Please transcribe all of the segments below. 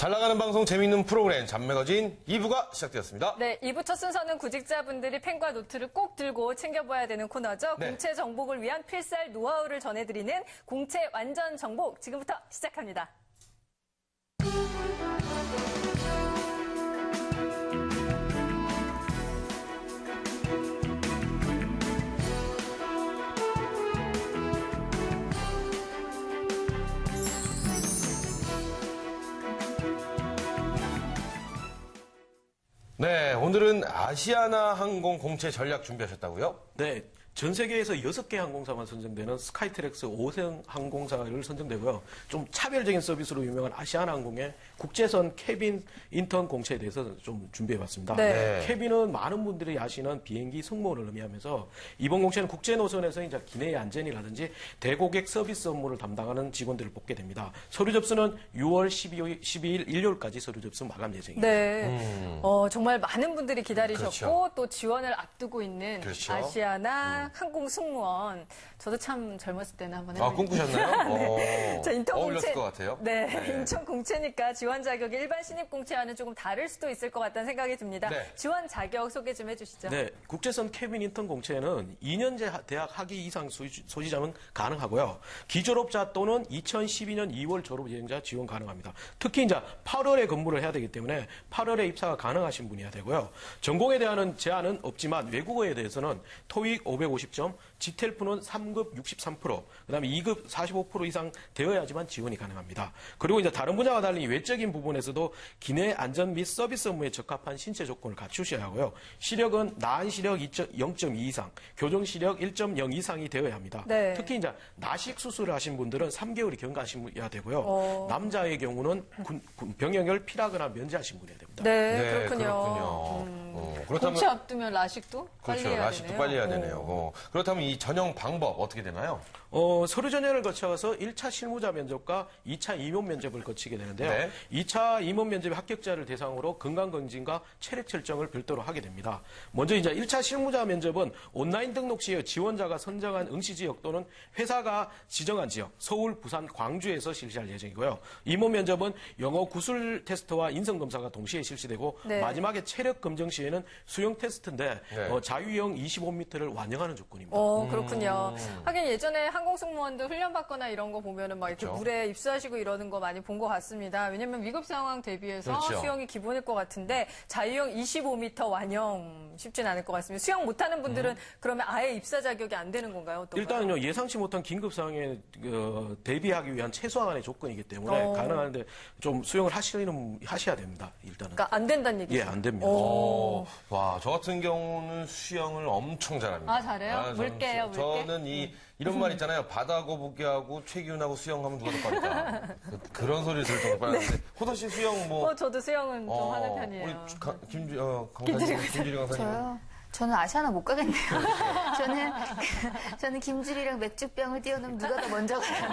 잘 나가는 방송 재미있는 프로그램 잡매거진 2부가 시작되었습니다. 네, 2부 첫 순서는 구직자분들이 펜과 노트를 꼭 들고 챙겨봐야 되는 코너죠. 네. 공채 정복을 위한 필살 노하우를 전해드리는 공채 완전 정복 지금부터 시작합니다. 네, 오늘은 아시아나 항공 공채 전략 준비하셨다고요? 네, 전 세계에서 6개 항공사만 선정되는 스카이트랙스 5생 항공사를 선정되고요. 좀 차별적인 서비스로 유명한 아시아나 항공의 국제선 캐빈 인턴 공채에 대해서 좀 준비해봤습니다. 네. 캐빈은 많은 분들이 아시는 비행기 승무원을 의미하면서 이번 공채는 국제 노선에서 이제 기내의 안전이라든지 대고객 서비스 업무를 담당하는 직원들을 뽑게 됩니다. 서류 접수는 6월 12일 일요일까지 서류 접수 마감 예정입니다. 네, 정말 많은 분들이 기다리셨고 그렇죠. 또 지원을 앞두고 있는 그렇죠. 아시아나 항공 승무원. 저도 참 젊었을 때는 한번 아, 해봤는데. 꿈꾸셨나요? 자, 인턴 어울렸을 공채. 것 같아요. 네, 네. 인턴 공채니까 지원 자격이 일반 신입 공채와는 조금 다를 수도 있을 것 같다는 생각이 듭니다. 네. 지원 자격 소개 좀 해주시죠. 네, 국제선 캐빈 인턴 공채는 2년제 대학 학위 이상 소지자는 가능하고요. 기졸업자 또는 2012년 2월 졸업 예정자 지원 가능합니다. 특히 이제 8월에 근무를 해야 되기 때문에 8월에 입사가 가능하신 분이어야 되고요. 전공에 대한 제한은 없지만 외국어에 대해서는 토익 550점, 지텔프는 3급 63%, 그다음에 2급 45% 이상 되어야지만 지원이 가능합니다. 그리고 이제 다른 분야와 달리 외적인 부분에서도 기내 안전 및 서비스 업무에 적합한 신체 조건을 갖추셔야 하고요. 시력은 나한 시력 0.2 이상, 교정 시력 1.0 이상이 되어야 합니다. 네. 특히 이제 나식 수술을 하신 분들은 3개월이 경과하셔야 되고요. 남자의 경우는 병역을 필요하거나 면제하신 분이어야 됩니다. 네, 네, 그렇군요. 그렇다면 공채 앞두면 라식도 빨리 그렇죠. 해야 라식도 되네요. 빨리 해야 되네요. 그렇다면 이 전형 방법 어떻게 되나요? 서류 전형을 거쳐서 1차 실무자 면접과 2차 임용 면접을 거치게 되는데요. 네. 2차 임용 면접의 합격자를 대상으로 건강검진과 체력 측정을 별도로 하게 됩니다. 먼저 이제 1차 실무자 면접은 온라인 등록 시에 지원자가 선정한 응시 지역 또는 회사가 지정한 지역, 서울, 부산, 광주에서 실시할 예정이고요. 임용 면접은 영어 구술 테스트와 인성 검사가 동시에 실시되고 네. 마지막에 체력 검정 시에는 수영 테스트인데 네. 자유형 25m를 완영하는 조건입니다. 그렇군요. 하긴 예전에 항공승무원들 훈련받거나 이런 거 보면은 막 이렇게 그렇죠. 물에 입수하시고 이러는 거 많이 본 것 같습니다. 왜냐면 위급 상황 대비해서 그렇죠. 수영이 기본일 것 같은데 자유형 25m 완영 쉽진 않을 것 같습니다. 수영 못하는 분들은 그러면 아예 입사 자격이 안 되는 건가요? 어떤가요? 일단은요, 예상치 못한 긴급 상황에 대비하기 위한 최소한의 조건이기 때문에 가능한데 좀 수영을 하셔야 됩니다. 일단은. 그러니까 안 된다는 얘기죠? 예, 안 됩니다. 와, 저 같은 경우는 수영을 엄청 잘합니다. 아, 잘해요? 물개요, 물개? 저는 이런 말 있잖아요. 바다 거북이하고 최기훈하고 수영하면 누가 더 빠르다. 그런 소리를 들을 정도로 빠른데. 호도 씨 수영 뭐. 저도 수영은 좀 하는 편이에요. 우리 김주리 강사님. 저요? 저는 아시아나 못 가겠네요. 저는 김주리랑 맥주병을 뛰어넘으면 누가 더 먼저 가요.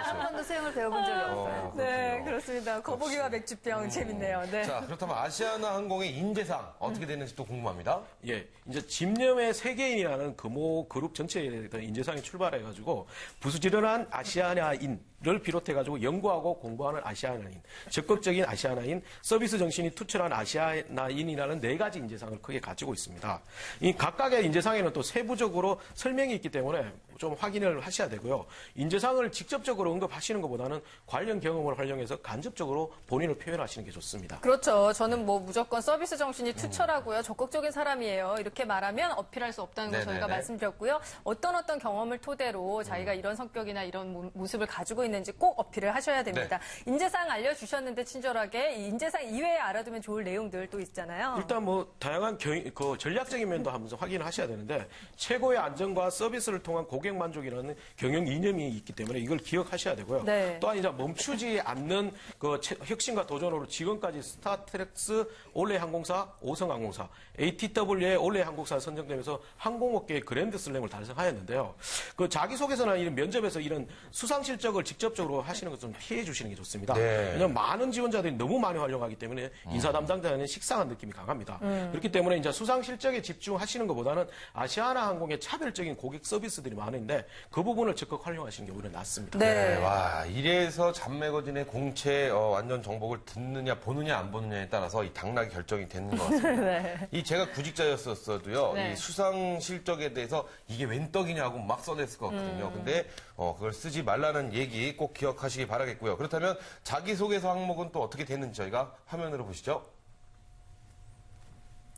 단 한 번도 수영을 배워본 적이 없어요. 네, 그렇습니다. 거북이와 맥주병 재밌네요. 네. 자, 그렇다면 아시아나 항공의 인재상 어떻게 되는지 또 궁금합니다. 예, 이제 집념의 세계인이라는 금호 그룹 전체에 대한 인재상이 출발해가지고 부지런한 아시아나인을 비롯해가지고 연구하고 공부하는 아시아나인, 적극적인 아시아나인, 서비스 정신이 투철한 아시아나인이라는 4가지 인재상을 크게 가지고 있습니다. 이 각각의 인재상에는 또 세부적으로 설명이 있기 때문에 좀 확인을 하셔야 되고요. 인재상을 직접적으로 언급하시는 것보다는 관련 경험을 활용해서 간접적으로 본인을 표현하시는 게 좋습니다. 그렇죠. 저는 뭐 무조건 서비스 정신이 투철하고요. 적극적인 사람이에요. 이렇게 말하면 어필할 수 없다는 거 저희가 말씀드렸고요. 어떤 경험을 토대로 자기가 이런 성격이나 이런 모습을 가지고 있는지 꼭 어필을 하셔야 됩니다. 네. 인재상 알려주셨는데 친절하게 이 인재상 이외에 알아두면 좋을 내용들 또 있잖아요. 일단 뭐 다양한 전략적인 면도 하면서 확인을 하셔야 되는데 최고의 안전과 서비스를 통한 고객 만족이라는 경영 이념이 있기 때문에 이걸 기억하셔야 되고요. 네. 또한 이제 멈추지 않는 그 혁신과 도전으로 지금까지 스타트렉스 올해 항공사, 오성 항공사, ATW의 올해 항공사 선정되면서 항공업계의 그랜드 슬램을 달성하였는데요. 그 자기소개서나 이런 면접에서 이런 수상 실적을 직접 직접적으로 하시는 것을 좀 피해 주시는 게 좋습니다. 네. 왜냐하면 많은 지원자들이 너무 많이 활용하기 때문에 인사 담당자는 식상한 느낌이 강합니다. 그렇기 때문에 이제 수상 실적에 집중하시는 것보다는 아시아나 항공의 차별적인 고객 서비스들이 많은데 그 부분을 적극 활용하시는 게 오히려 낫습니다. 네. 와, 이래서 잠매거진의 공채 완전 정복을 듣느냐 보느냐 안 보느냐에 따라서 이 당락이 결정이 되는 것 같습니다. 이 제가 구직자였었어도요. 네. 이 수상 실적에 대해서 이게 웬 떡이냐고 막 써냈을 것 같거든요. 근데 그걸 쓰지 말라는 얘기 꼭 기억하시기 바라겠고요. 그렇다면 자기소개서 항목은 또 어떻게 되는지 저희가 화면으로 보시죠.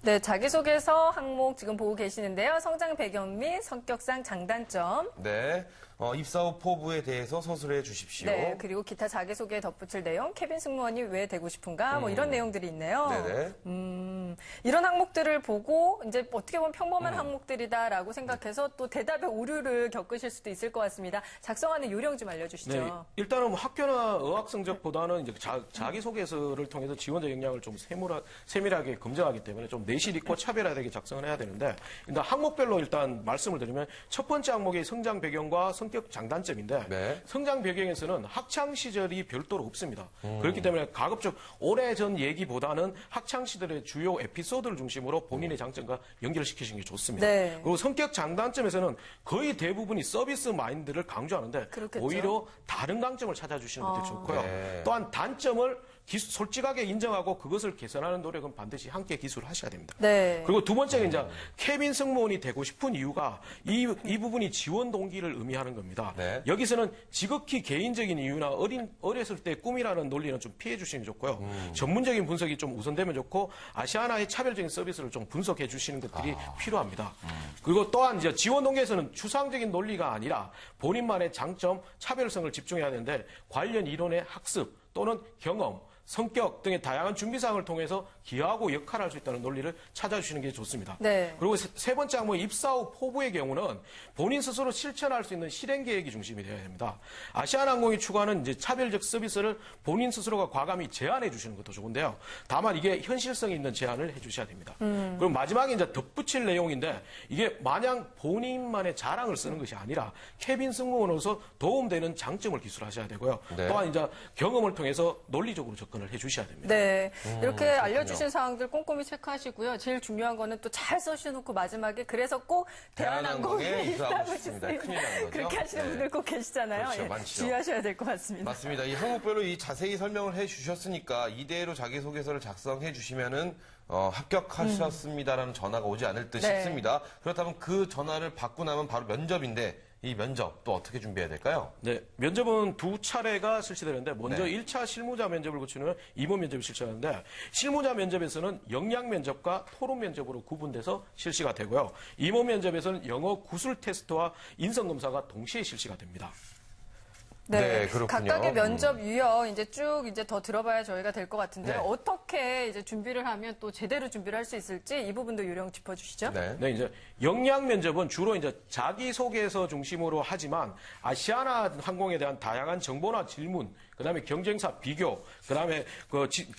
네, 자기소개서 항목 지금 보고 계시는데요. 성장 배경 및 성격상 장단점. 네. 입사 후 포부에 대해서 서술해 주십시오. 네, 그리고 기타 자기소개에 덧붙일 내용, 케빈 승무원이 왜 되고 싶은가, 뭐 이런 내용들이 있네요. 네네. 이런 항목들을 보고 이제 어떻게 보면 평범한 항목들이다라고 생각해서 또 대답에 오류를 겪으실 수도 있을 것 같습니다. 작성하는 요령 좀 알려주시죠. 네, 일단은 뭐 학교나 어학 성적보다는 이제 자기소개서를 통해서 지원자 역량을 좀 세밀하게 검증하기 때문에 좀 내실 있고 차별화되게 작성을 해야 되는데, 일단 항목별로 일단 말씀을 드리면 첫 번째 항목이 성장 배경과 성격 장단점인데, 네. 성장 배경에서는 학창 시절이 별도로 없습니다. 그렇기 때문에 가급적 오래전 얘기보다는 학창 시절의 주요 에피소드를 중심으로 본인의 장점과 연결시키시는 게 좋습니다. 네. 그리고 성격 장단점에서는 거의 대부분이 서비스 마인드를 강조하는데 그렇겠죠. 오히려 다른 강점을 찾아주시는 것도 좋고요. 네. 또한 단점을 솔직하게 인정하고 그것을 개선하는 노력은 반드시 함께 기술을 하셔야 됩니다. 네. 그리고 두 번째는 이제 케빈 승무원이 되고 싶은 이유가 이 부분이 지원 동기를 의미하는 겁니다. 네. 여기서는 지극히 개인적인 이유나 어렸을 때 꿈이라는 논리는 좀 피해 주시는 게 좋고요. 전문적인 분석이 좀 우선되면 좋고 아시아나의 차별적인 서비스를 좀 분석해 주시는 것들이 필요합니다. 그리고 또한 이제 지원 동기에서는 추상적인 논리가 아니라 본인만의 장점, 차별성을 집중해야 되는데 관련 이론의 학습 또는 경험, 성격 등의 다양한 준비사항을 통해서 기여하고 역할할 수 있다는 논리를 찾아주시는 게 좋습니다. 네. 그리고 세 번째 항목 입사 후 포부의 경우는 본인 스스로 실천할 수 있는 실행 계획이 중심이 되어야 됩니다. 아시아나항공이 추구하는 이제 차별적 서비스를 본인 스스로가 과감히 제안해 주시는 것도 좋은데요. 다만 이게 현실성 있는 제안을 해 주셔야 됩니다. 그리고 마지막에 이제 덧붙일 내용인데 이게 마냥 본인만의 자랑을 쓰는 것이 아니라 케빈 승무원으로서 도움되는 장점을 기술하셔야 되고요. 네. 또한 이제 경험을 통해서 논리적으로 접근을 해 주셔야 됩니다. 네, 이렇게 알려주신 사항들 꼼꼼히 체크하시고요. 제일 중요한 거는 또 잘 써주놓고 마지막에 그래서 꼭 대한항공에 대한항공에 입사하고 싶습니다. 싶습니다. 큰일 난 거죠. 그렇게 하시는 네. 분들 꼭 계시잖아요. 그렇죠, 예, 많죠. 주의하셔야 될 것 같습니다. 맞습니다. 이 항목별로 이 자세히 설명을 해 주셨으니까 이대로 자기소개서를 작성해 주시면은 합격하셨습니다라는 전화가 오지 않을 듯 네. 싶습니다. 그렇다면 그 전화를 받고 나면 바로 면접인데 이 면접 또 어떻게 준비해야 될까요? 네, 면접은 두 차례가 실시되는데 먼저 네. 1차 실무자 면접을 거치는 임원 면접이 실시하는데 실무자 면접에서는 역량 면접과 토론 면접으로 구분돼서 실시가 되고요. 임원 면접에서는 영어 구술 테스트와 인성 검사가 동시에 실시가 됩니다. 네, 그렇군요. 각각의 면접 유형 이제 쭉 이제 더 들어봐야 저희가 될 것 같은데 네. 어떻게 이제 준비를 하면 또 제대로 준비를 할 수 있을지 이 부분도 요령 짚어주시죠. 네. 네, 이제 역량 면접은 주로 이제 자기소개서 중심으로 하지만 아시아나 항공에 대한 다양한 정보나 질문, 그다음에 경쟁사 비교, 그다음에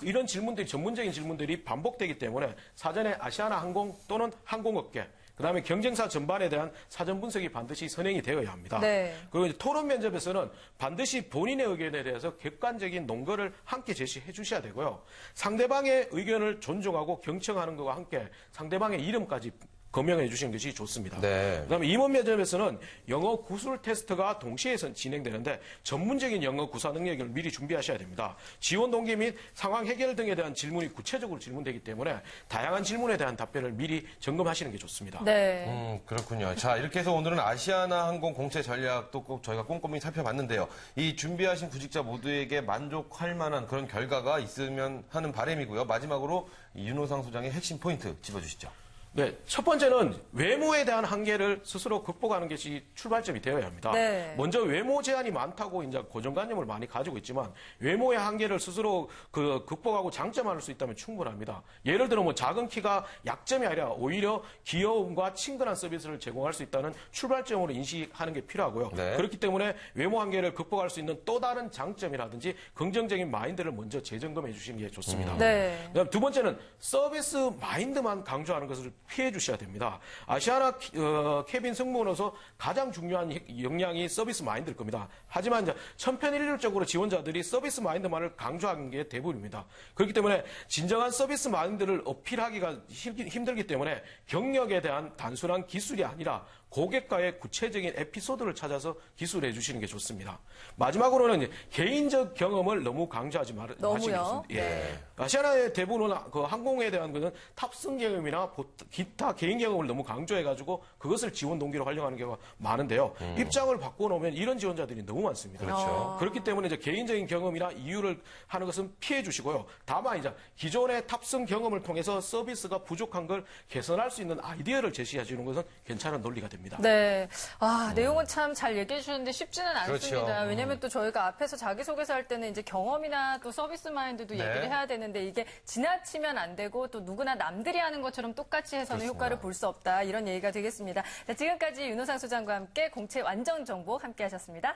이런 질문들이 전문적인 질문들이 반복되기 때문에 사전에 아시아나 항공 또는 항공업계 그다음에 경쟁사 전반에 대한 사전 분석이 반드시 선행이 되어야 합니다. 네. 그리고 이제 토론 면접에서는 반드시 본인의 의견에 대해서 객관적인 논거를 함께 제시해 주셔야 되고요. 상대방의 의견을 존중하고 경청하는 것과 함께 상대방의 이름까지 거명해 주시는 것이 좋습니다. 네. 그다음에 임원 면접에서는 영어 구술 테스트가 동시에 진행되는데 전문적인 영어 구사 능력을 미리 준비하셔야 됩니다. 지원 동기 및 상황 해결 등에 대한 질문이 구체적으로 질문되기 때문에 다양한 질문에 대한 답변을 미리 점검하시는 게 좋습니다. 네. 그렇군요. 자, 이렇게 해서 오늘은 아시아나 항공 공채 전략도 꼭 저희가 꼼꼼히 살펴봤는데요. 이 준비하신 구직자 모두에게 만족할 만한 그런 결과가 있으면 하는 바람이고요. 마지막으로 윤호상 소장의 핵심 포인트 짚어주시죠. 네, 첫 번째는 외모에 대한 한계를 스스로 극복하는 것이 출발점이 되어야 합니다. 네. 먼저 외모 제한이 많다고 이제 고정관념을 많이 가지고 있지만 외모의 한계를 스스로 극복하고 장점화할 수 있다면 충분합니다. 예를 들어 뭐 작은 키가 약점이 아니라 오히려 귀여움과 친근한 서비스를 제공할 수 있다는 출발점으로 인식하는 게 필요하고요. 네. 그렇기 때문에 외모 한계를 극복할 수 있는 또 다른 장점이라든지 긍정적인 마인드를 먼저 재점검해 주시는 게 좋습니다. 네. 그다음 두 번째는 서비스 마인드만 강조하는 것을 피해 주셔야 됩니다. 아시아나 캐빈 승무원으로서 가장 중요한 역량이 서비스 마인드일 겁니다. 하지만 이제 천편일률적으로 지원자들이 서비스 마인드만을 강조하는 게 대부분입니다. 그렇기 때문에 진정한 서비스 마인드를 어필하기가 힘들기 때문에 경력에 대한 단순한 기술이 아니라 고객과의 구체적인 에피소드를 찾아서 기술해 주시는 게 좋습니다. 마지막으로는 이제 개인적 경험을 너무 강조하지 마시는 게 좋습니다. 예. 아시아나의 대부분은 그 항공에 대한 것은 탑승 경험이나 기타 개인 경험을 너무 강조해가지고 그것을 지원 동기로 활용하는 경우가 많은데요. 입장을 바꿔놓으면 이런 지원자들이 너무 많습니다. 그렇죠. 그렇기 때문에 이제 개인적인 경험이나 이유를 하는 것은 피해 주시고요. 다만 이제 기존의 탑승 경험을 통해서 서비스가 부족한 걸 개선할 수 있는 아이디어를 제시해 주는 것은 괜찮은 논리가 됩니다. 네. 내용은 참 잘 얘기해 주셨는데 쉽지는 않습니다. 그렇죠. 왜냐면 또 저희가 앞에서 자기소개서 할 때는 이제 경험이나 또 서비스 마인드도 네. 얘기를 해야 되는데 이게 지나치면 안 되고 또 누구나 남들이 하는 것처럼 똑같이 해서는 그렇습니다. 효과를 볼 수 없다. 이런 얘기가 되겠습니다. 자, 지금까지 윤호상 소장과 함께 공채 완전 정보 함께 하셨습니다.